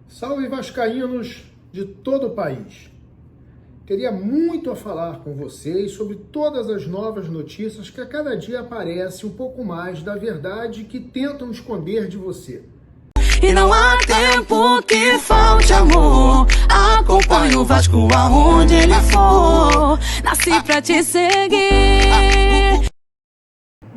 Salve vascaínos de todo o país! Teria muito a falar com vocês sobre todas as novas notícias que a cada dia aparecem um pouco mais da verdade que tentam esconder de você. E não há tempo que falte amor. Acompanho o Vasco aonde ele for. Nasci pra te seguir.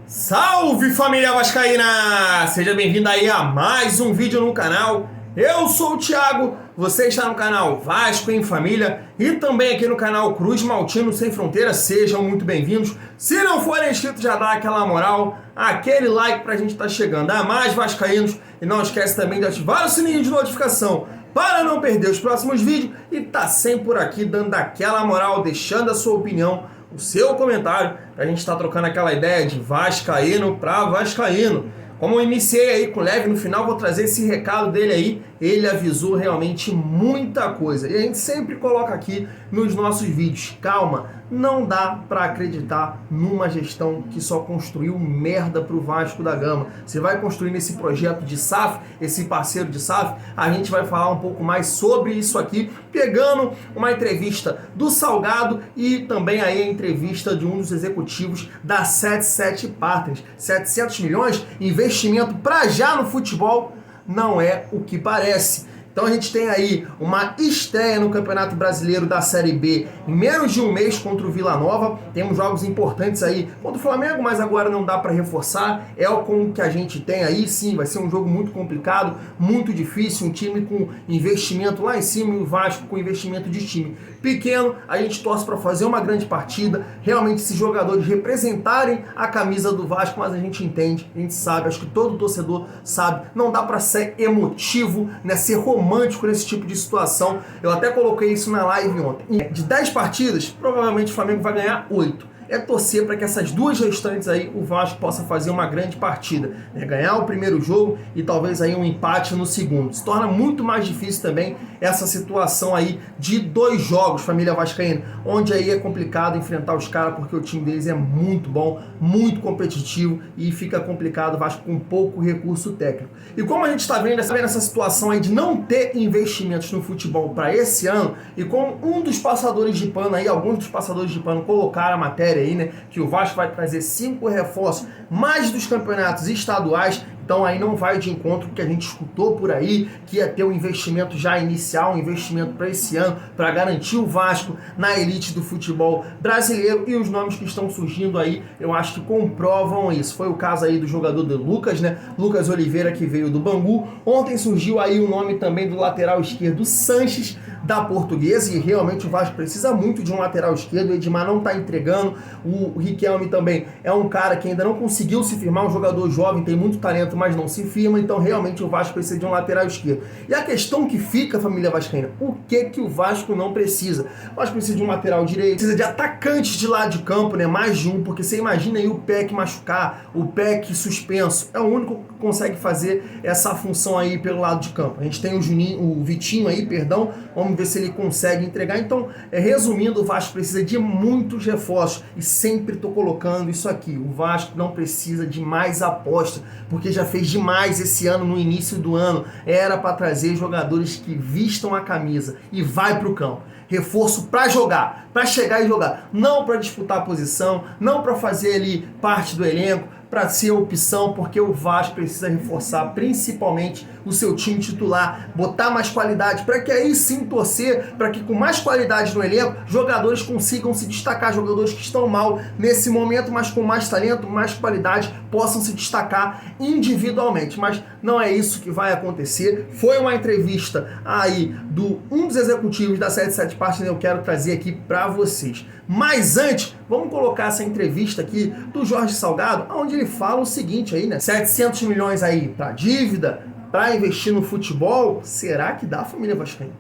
Salve família vascaína! Seja bem-vindo aí a mais um vídeo no canal. Eu sou o Thiago, você está no canal Vasco em Família e também aqui no canal Cruz Maltino Sem Fronteira. Sejam muito bem-vindos. Se não forem inscritos, já dá aquela moral, aquele like pra gente estar chegando a mais vascaínos. E não esquece também de ativar o sininho de notificação para não perder os próximos vídeos. E tá sempre por aqui dando aquela moral, deixando a sua opinião, o seu comentário, pra gente estar trocando aquela ideia de vascaíno pra vascaíno. Como eu iniciei aí com o Leve, no final vou trazer esse recado dele aí. Ele avisou realmente muita coisa. E a gente sempre coloca aqui nos nossos vídeos. Calma, não dá para acreditar numa gestão que só construiu merda pro Vasco da Gama. Você vai construir nesse projeto de SAF, esse parceiro de SAF. A gente vai falar um pouco mais sobre isso aqui, pegando uma entrevista do Salgado e também aí a entrevista de um dos executivos da 77 Partners. 700 milhões, investimento para já no futebol, não é o que parece. Então a gente tem aí uma estreia no Campeonato Brasileiro da Série B em menos de um mês contra o Vila Nova. Temos jogos importantes aí contra o Flamengo, mas agora não dá para reforçar. É o com que a gente tem aí, sim, vai ser um jogo muito complicado, muito difícil, um time com investimento lá em cima e o Vasco com investimento de time pequeno. A gente torce para fazer uma grande partida, realmente esses jogadores representarem a camisa do Vasco, mas a gente entende, a gente sabe, acho que todo torcedor sabe, não dá para ser emotivo, né, ser romântico nesse tipo de situação. Eu até coloquei isso na live ontem. De 10 partidas, provavelmente o Flamengo vai ganhar 8. É torcer para que essas duas restantes aí o Vasco possa fazer uma grande partida, né? Ganhar o primeiro jogo e talvez aí um empate no segundo. Se torna muito mais difícil também essa situação aí de 2 jogos, família vascaína, onde aí é complicado enfrentar os caras porque o time deles é muito bom, muito competitivo e fica complicado o Vasco com pouco recurso técnico. E como a gente está vendo essa situação aí de não ter investimentos no futebol para esse ano, e como um dos passadores de pano aí, alguns dos passadores de pano colocaram a matéria aí, né, que o Vasco vai trazer 5 reforços mais dos campeonatos estaduais. Então aí não vai de encontro com o que a gente escutou por aí, que ia ter um investimento já inicial, um investimento para esse ano, para garantir o Vasco na elite do futebol brasileiro, e os nomes que estão surgindo aí, eu acho que comprovam isso. Foi o caso aí do jogador do Lucas, né? Lucas Oliveira, que veio do Bangu. Ontem surgiu aí o nome também do lateral esquerdo Sanches, da Portuguesa, e realmente o Vasco precisa muito de um lateral esquerdo. O Edmar não está entregando, o Riquelme também é um cara que ainda não conseguiu se firmar, um jogador jovem, tem muito talento, mas não se firma, então realmente o Vasco precisa de um lateral esquerdo. E a questão que fica, família vascaína, o que o Vasco não precisa? O Vasco precisa de um lateral direito, precisa de atacantes de lado de campo, né? Mais de um, porque você imagina aí o Peck machucar, o Peck suspenso, é o único que consegue fazer essa função aí pelo lado de campo. A gente tem o Vitinho aí, perdão, vamos ver se ele consegue entregar. Então, resumindo, o Vasco precisa de muitos reforços, e sempre tô colocando isso aqui, o Vasco não precisa de mais aposta, porque já fez demais esse ano, no início do ano. Era para trazer jogadores que vistam a camisa e vai pro campo. Reforço para jogar, para chegar e jogar, não para disputar a posição, não para fazer ali parte do elenco, para ser opção, porque o Vasco precisa reforçar principalmente o seu time titular, botar mais qualidade, para que aí sim torcer, para que com mais qualidade no elenco, jogadores consigam se destacar, jogadores que estão mal nesse momento, mas com mais talento, mais qualidade, possam se destacar individualmente. Mas não é isso que vai acontecer. Foi uma entrevista aí do um dos executivos da 77 Partners, eu quero trazer aqui para vocês. Mas antes, vamos colocar essa entrevista aqui do Jorge Salgado, onde ele fala o seguinte aí, né? 700 milhões aí para dívida, para investir no futebol, será que dá, família vascaína?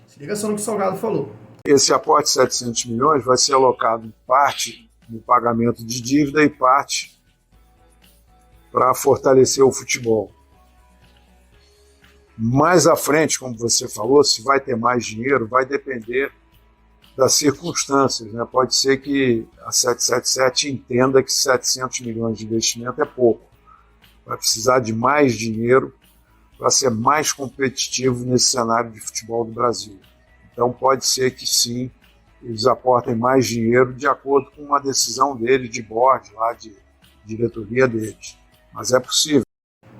Se liga só no que o Salgado falou. Esse aporte de 700 milhões vai ser alocado parte no pagamento de dívida e parte para fortalecer o futebol. Mais à frente, como você falou, se vai ter mais dinheiro, vai depender das circunstâncias, né? Pode ser que a 777 entenda que 700 milhões de investimento é pouco. Vai precisar de mais dinheiro para ser mais competitivo nesse cenário de futebol do Brasil. Então pode ser que sim, eles aportem mais dinheiro de acordo com uma decisão dele, de board, lá de diretoria deles. Mas é possível.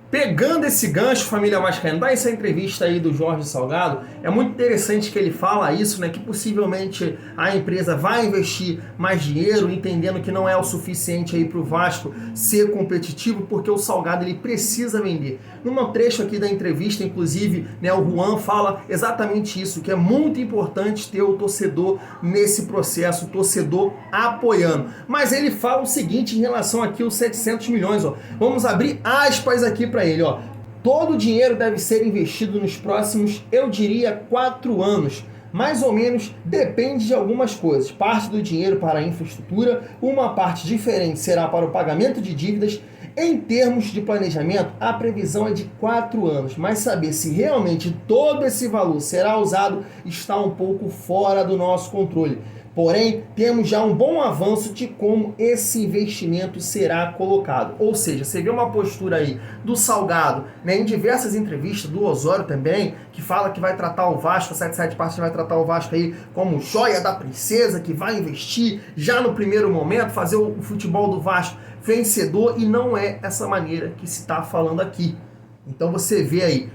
Pegando esse gancho, família vascaína, dá essa entrevista aí do Jorge Salgado, é muito interessante que ele fala isso, né, que possivelmente a empresa vai investir mais dinheiro, entendendo que não é o suficiente aí para o Vasco ser competitivo, porque o Salgado ele precisa vender. Num trecho aqui da entrevista, inclusive, né, o Juan fala exatamente isso, que é muito importante ter o torcedor nesse processo, o torcedor apoiando. Mas ele fala o seguinte em relação aqui aos 700 milhões, ó. Vamos abrir aspas aqui para ele, ó. Todo o dinheiro deve ser investido nos próximos, eu diria, 4 anos. Mais ou menos, depende de algumas coisas. Parte do dinheiro para a infraestrutura, uma parte diferente será para o pagamento de dívidas. Em termos de planejamento, a previsão é de 4 anos, mas saber se realmente todo esse valor será usado está um pouco fora do nosso controle. Porém, temos já um bom avanço de como esse investimento será colocado. Ou seja, você vê uma postura aí do Salgado, né, em diversas entrevistas, do Osório também, que fala que vai tratar o Vasco, a 77 Partes vai tratar o Vasco aí como joia da princesa, que vai investir já no primeiro momento, fazer o futebol do Vasco vencedor, e não é essa maneira que se está falando aqui. Então você vê aí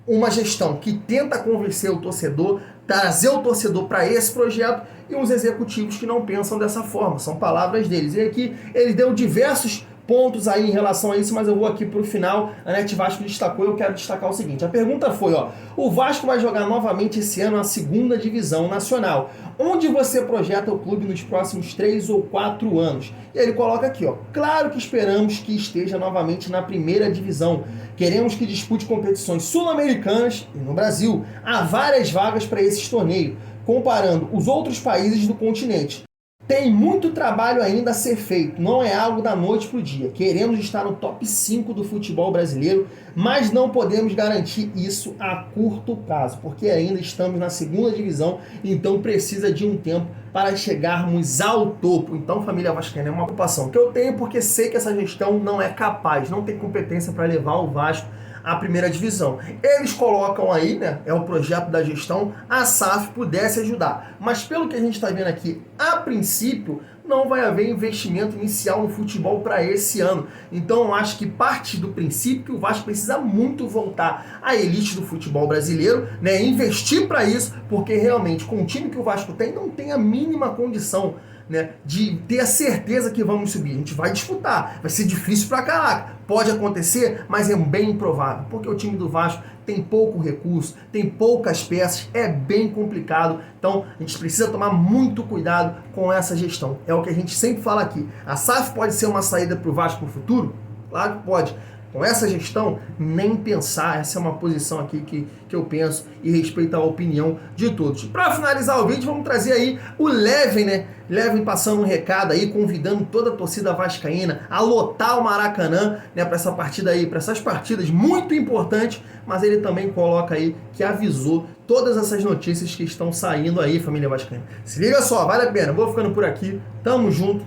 uma gestão que tenta convencer o torcedor, trazer o torcedor para esse projeto, e uns executivos que não pensam dessa forma. São palavras deles. E aqui ele deu diversos pontos aí em relação a isso, mas eu vou aqui para o final. A Net Vasco destacou e eu quero destacar o seguinte. A pergunta foi, ó, o Vasco vai jogar novamente esse ano a 2ª Divisão Nacional. Onde você projeta o clube nos próximos 3 ou 4 anos? E aí ele coloca aqui, ó, claro que esperamos que esteja novamente na 1ª Divisão. Queremos que dispute competições sul-americanas e no Brasil. Há várias vagas para esses torneios, comparando os outros países do continente. Tem muito trabalho ainda a ser feito, não é algo da noite para o dia. Queremos estar no top 5 do futebol brasileiro, mas não podemos garantir isso a curto prazo, porque ainda estamos na 2ª divisão, então precisa de um tempo para chegarmos ao topo. Então, família vascaína, é uma preocupação que eu tenho, porque sei que essa gestão não é capaz, não tem competência para levar o Vasco à 1ª divisão. Eles colocam aí, né, é o projeto da gestão, a SAF pudesse ajudar. Mas pelo que a gente está vendo aqui, a princípio, não vai haver investimento inicial no futebol para esse ano. Então eu acho que parte do princípio que o Vasco precisa muito voltar à elite do futebol brasileiro, né, investir para isso, porque realmente com o time que o Vasco tem, não tem a mínima condição, né, de ter a certeza que vamos subir. A gente vai disputar, vai ser difícil pra caraca, pode acontecer, mas é bem improvável, porque o time do Vasco tem pouco recurso, tem poucas peças, é bem complicado. Então a gente precisa tomar muito cuidado com essa gestão. É o que a gente sempre fala aqui. A SAF pode ser uma saída para o Vasco no futuro? Claro que pode. Com essa gestão, nem pensar. Essa é uma posição aqui que eu penso e respeito a opinião de todos. Para finalizar o vídeo, vamos trazer aí o Leven, né? Leven passando um recado aí, convidando toda a torcida vascaína a lotar o Maracanã, né, para essa partida aí, para essas partidas muito importantes, mas ele também coloca aí que avisou todas essas notícias que estão saindo aí, família vascaína. Se liga só, vale a pena. Vou ficando por aqui, tamo junto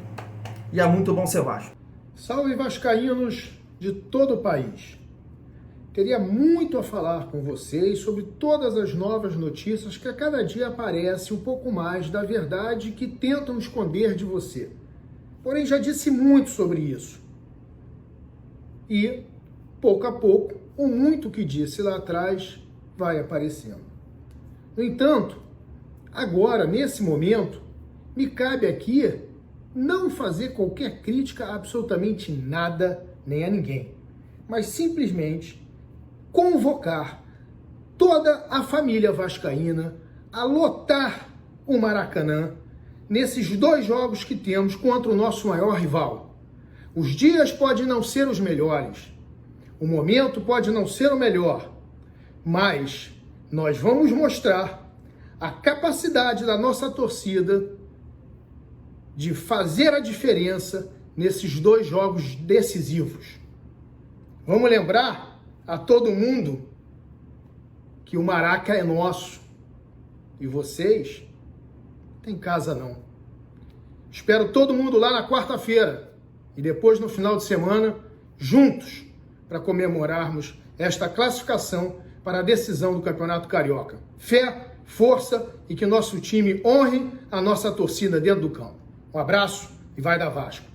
e é muito bom ser Vasco. Salve vascaínos de todo o país. Teria muito a falar com vocês sobre todas as novas notícias que a cada dia aparecem um pouco mais da verdade que tentam esconder de você. Porém, já disse muito sobre isso. E, pouco a pouco, o muito que disse lá atrás vai aparecendo. No entanto, agora, nesse momento, me cabe aqui não fazer qualquer crítica a absolutamente nada nem a ninguém, mas simplesmente convocar toda a família vascaína a lotar o Maracanã nesses 2 jogos que temos contra o nosso maior rival. Os dias podem não ser os melhores, o momento pode não ser o melhor, mas nós vamos mostrar a capacidade da nossa torcida de fazer a diferença nesses 2 jogos decisivos. Vamos lembrar a todo mundo que o Maraca é nosso e vocês têm casa não. Espero todo mundo lá na quarta-feira e depois no final de semana, juntos, para comemorarmos esta classificação para a decisão do Campeonato Carioca. Fé, força e que nosso time honre a nossa torcida dentro do campo. Um abraço e vai dar Vasco!